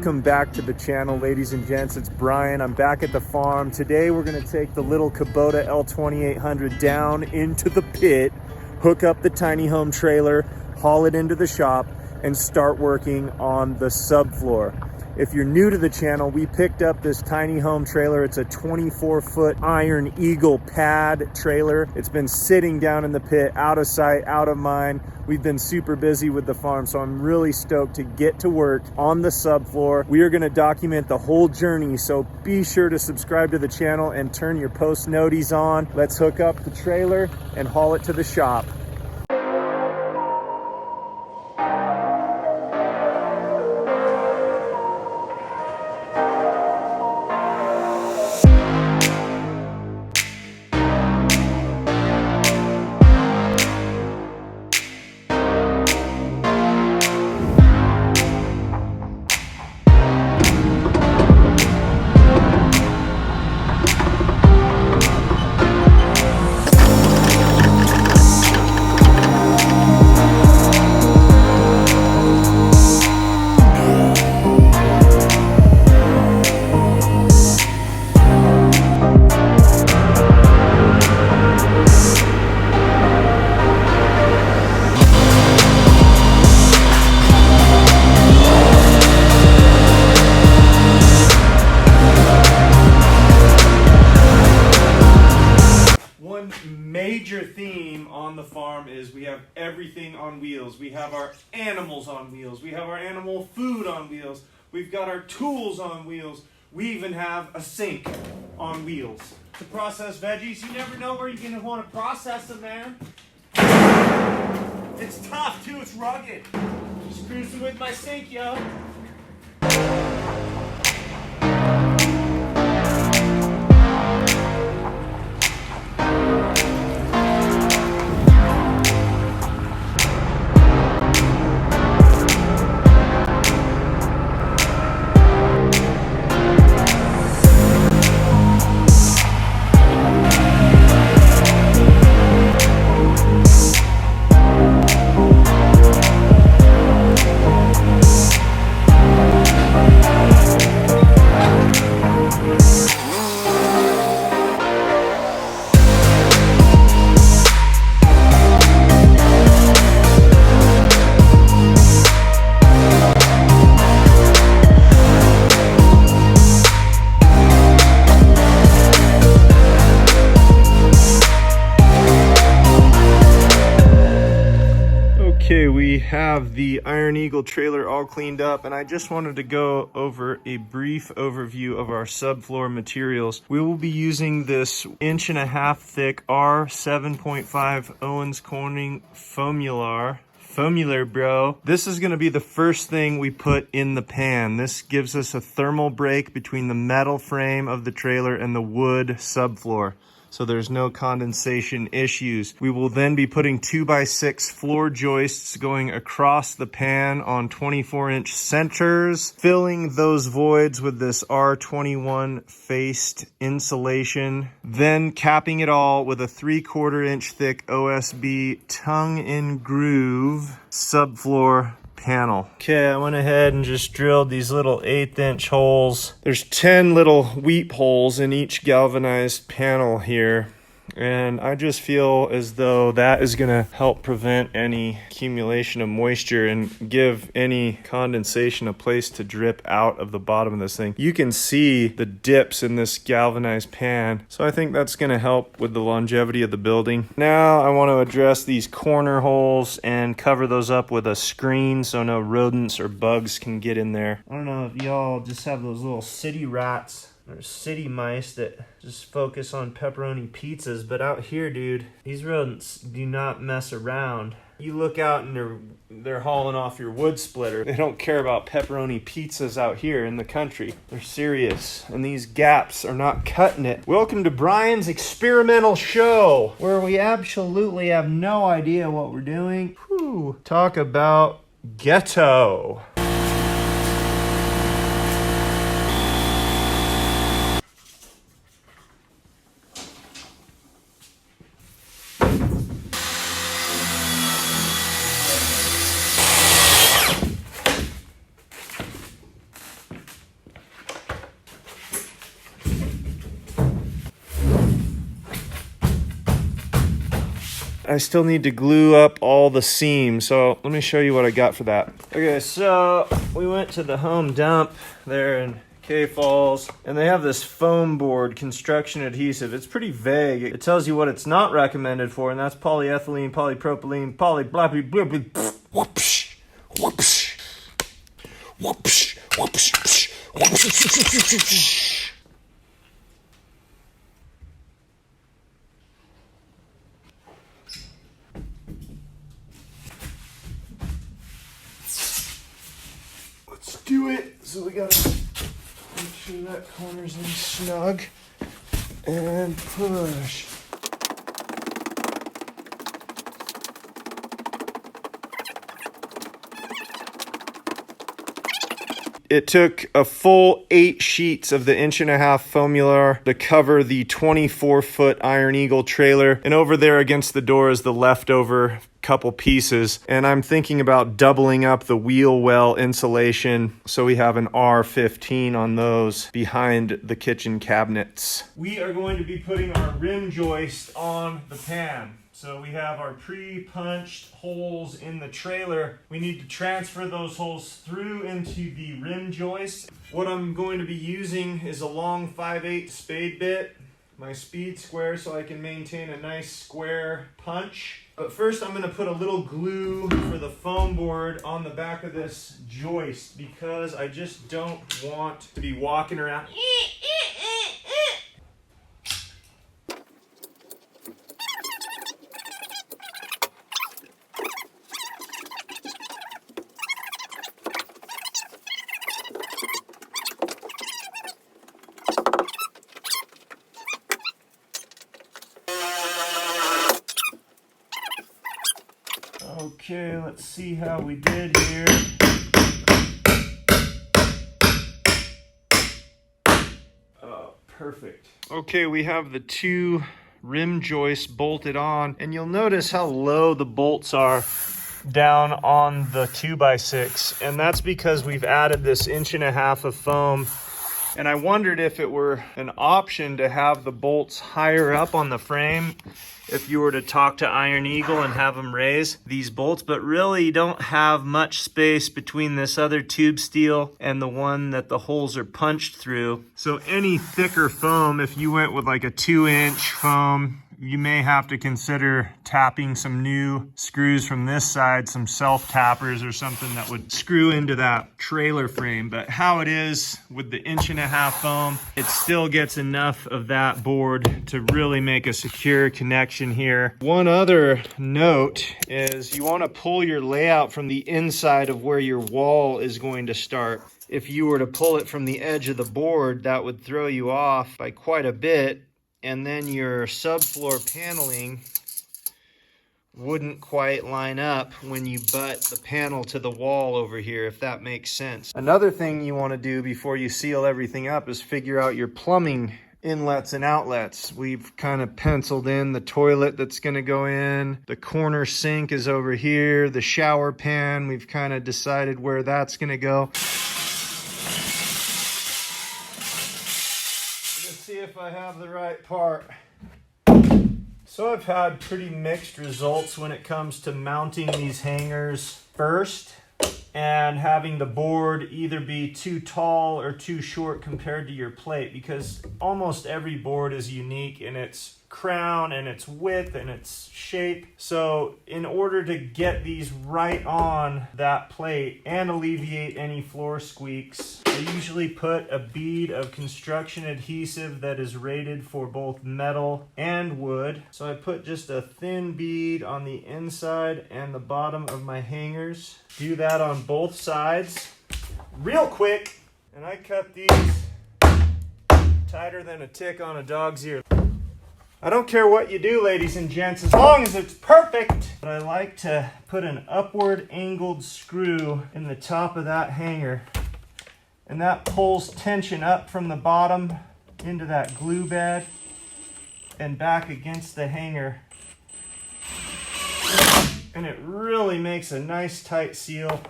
Welcome back to the channel, ladies and gents. It's Brian. I'm back at the farm. Today we're going to take the little Kubota L2800 down into the pit, hook up the tiny home trailer, haul it into the shop, and start working on the subfloor. If you're new to the channel, we picked up this tiny home trailer. It's a 24-foot Iron Eagle pad trailer. It's been sitting down in the pit, out of sight, out of mind. We've been super busy with the farm, so I'm really stoked to get to work on the subfloor. We are going to document the whole journey, so be sure to subscribe to the channel and turn your post noties on. Let's hook up the trailer and haul it to the shop. Major theme on the farm is we have everything on wheels. We have our animals on wheels. We have our animal food on wheels. We've got our tools on wheels. We even have a sink on wheels. To process veggies, you never know where you're going to want to process them, man. It's tough too, it's rugged. Just cruising with my sink, yo. Okay, we have the Iron Eagle trailer all cleaned up, and I just wanted to go over a brief overview of our subfloor materials. We will be using this 1.5 inch thick R7.5 Owens Corning Foamular, bro. This is going to be the first thing we put in the pan. This gives us a thermal break between the metal frame of the trailer and the wood subfloor, so there's no condensation issues. We will then be putting 2x6 floor joists going across the pan on 24-inch centers, filling those voids with this R21 faced insulation, then capping it all with a 3/4 inch thick OSB tongue and groove subfloor panel. Okay, I went ahead and just drilled these little 1/8 inch holes. There's 10 little weep holes in each galvanized panel here, and I just feel as though that is going to help prevent any accumulation of moisture and give any condensation a place to drip out of the bottom of this thing. You can see the dips in this galvanized pan, so I think that's going to help with the longevity of the building. Now I want to address these corner holes and cover those up with a screen so no rodents or bugs can get in there. I don't know if y'all just have those little city rats or city mice that just focus on pepperoni pizzas, but out here, dude, these rodents do not mess around. You look out and they're hauling off your wood splitter. They don't care about pepperoni pizzas out here in the country. They're serious, and these gaps are not cutting it. Welcome to Brian's experimental show, where we absolutely have no idea what we're doing. Whew. Talk about ghetto. I still need to glue up all the seams. So let me show you what I got for that. Okay, so we went to the home dump there in Falls, and they have this foam board construction adhesive. It's pretty vague. It tells you what it's not recommended for, and that's polyethylene, polypropylene, poly-blappy, whoopsh, whoopsh, whoopsh, whoopsh, whoopsh. Let's do it. So we gotta make sure that corner's in snug and push. It took a full 8 sheets of the 1.5" Foamular to cover the 24-foot Iron Eagle trailer. And over there against the door is the leftover couple pieces. And I'm thinking about doubling up the wheel well insulation so we have an R15 on those behind the kitchen cabinets. We are going to be putting our rim joist on the pan. So we have our pre-punched holes in the trailer. We need to transfer those holes through into the rim joist. What I'm going to be using is a long 5/8 spade bit, my speed square, so I can maintain a nice square punch. But first I'm going to put a little glue for the foam board on the back of this joist because I just don't want to be walking around. Okay, let's see how we did here. Oh, perfect. Okay, we have the 2 rim joists bolted on, and you'll notice how low the bolts are down on the 2x6, and that's because we've added this 1.5" of foam. And I wondered if it were an option to have the bolts higher up on the frame if you were to talk to Iron Eagle and have them raise these bolts, but really you don't have much space between this other tube steel and the one that the holes are punched through. So any thicker foam, if you went with like a 2-inch foam, you may have to consider tapping some new screws from this side, some self-tappers or something that would screw into that trailer frame. But how it is with the 1.5" foam, it still gets enough of that board to really make a secure connection here. One other note is you want to pull your layout from the inside of where your wall is going to start. If you were to pull it from the edge of the board, that would throw you off by quite a bit. And then your subfloor paneling wouldn't quite line up when you butt the panel to the wall over here, if that makes sense. Another thing you want to do before you seal everything up is figure out your plumbing inlets and outlets. We've kind of penciled in the toilet that's going to go in. The corner sink is over here. The shower pan, we've kind of decided where that's going to go. See if I have the right part. So I've had pretty mixed results when it comes to mounting these hangers first and having the board either be too tall or too short compared to your plate, because almost every board is unique in its crown and its width and its shape. So in order to get these right on that plate and alleviate any floor squeaks, I usually put a bead of construction adhesive that is rated for both metal and wood. So I put just a thin bead on the inside and the bottom of my hangers. Do that on both sides real quick, and I cut these tighter than a tick on a dog's ear. I don't care what you do, ladies and gents, as long as it's perfect. But I like to put an upward angled screw in the top of that hanger, and that pulls tension up from the bottom into that glue bed and back against the hanger. And it really makes a nice tight seal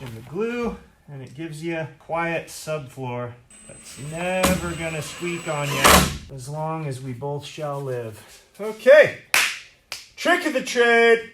in the glue, and it gives you a quiet subfloor that's never gonna squeak on you as long as we both shall live. Okay, Trick of the trade.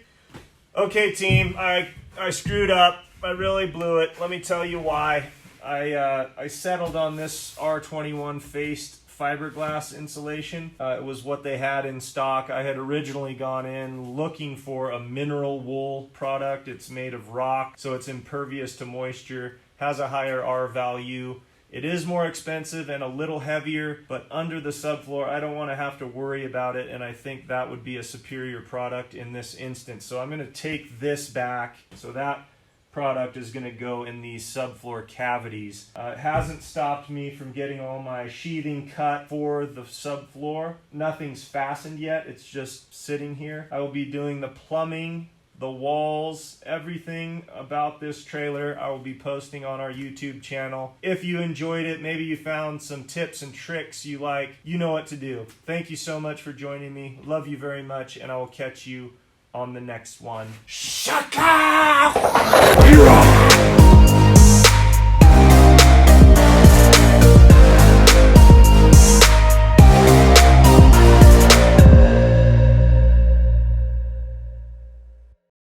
Okay, team, I screwed up. I really blew it. Let me tell you why. I settled on this R21 faced fiberglass insulation. It was what they had in stock. I had originally gone in looking for a mineral wool product. It's made of rock, so it's impervious to moisture, has a higher R value. It is more expensive and a little heavier, but under the subfloor, I don't want to have to worry about it, and I think that would be a superior product in this instance. So I'm going to take this back. So that product is going to go in these subfloor cavities. It hasn't stopped me from getting all my sheathing cut for the subfloor. Nothing's fastened yet. It's just sitting here. I will be doing the plumbing, the walls, everything about this trailer I will be posting on our YouTube channel. If you enjoyed it, maybe you found some tips and tricks you like, you know what to do. Thank you so much for joining me. Love you very much, and I will catch you on the next one. Shaka!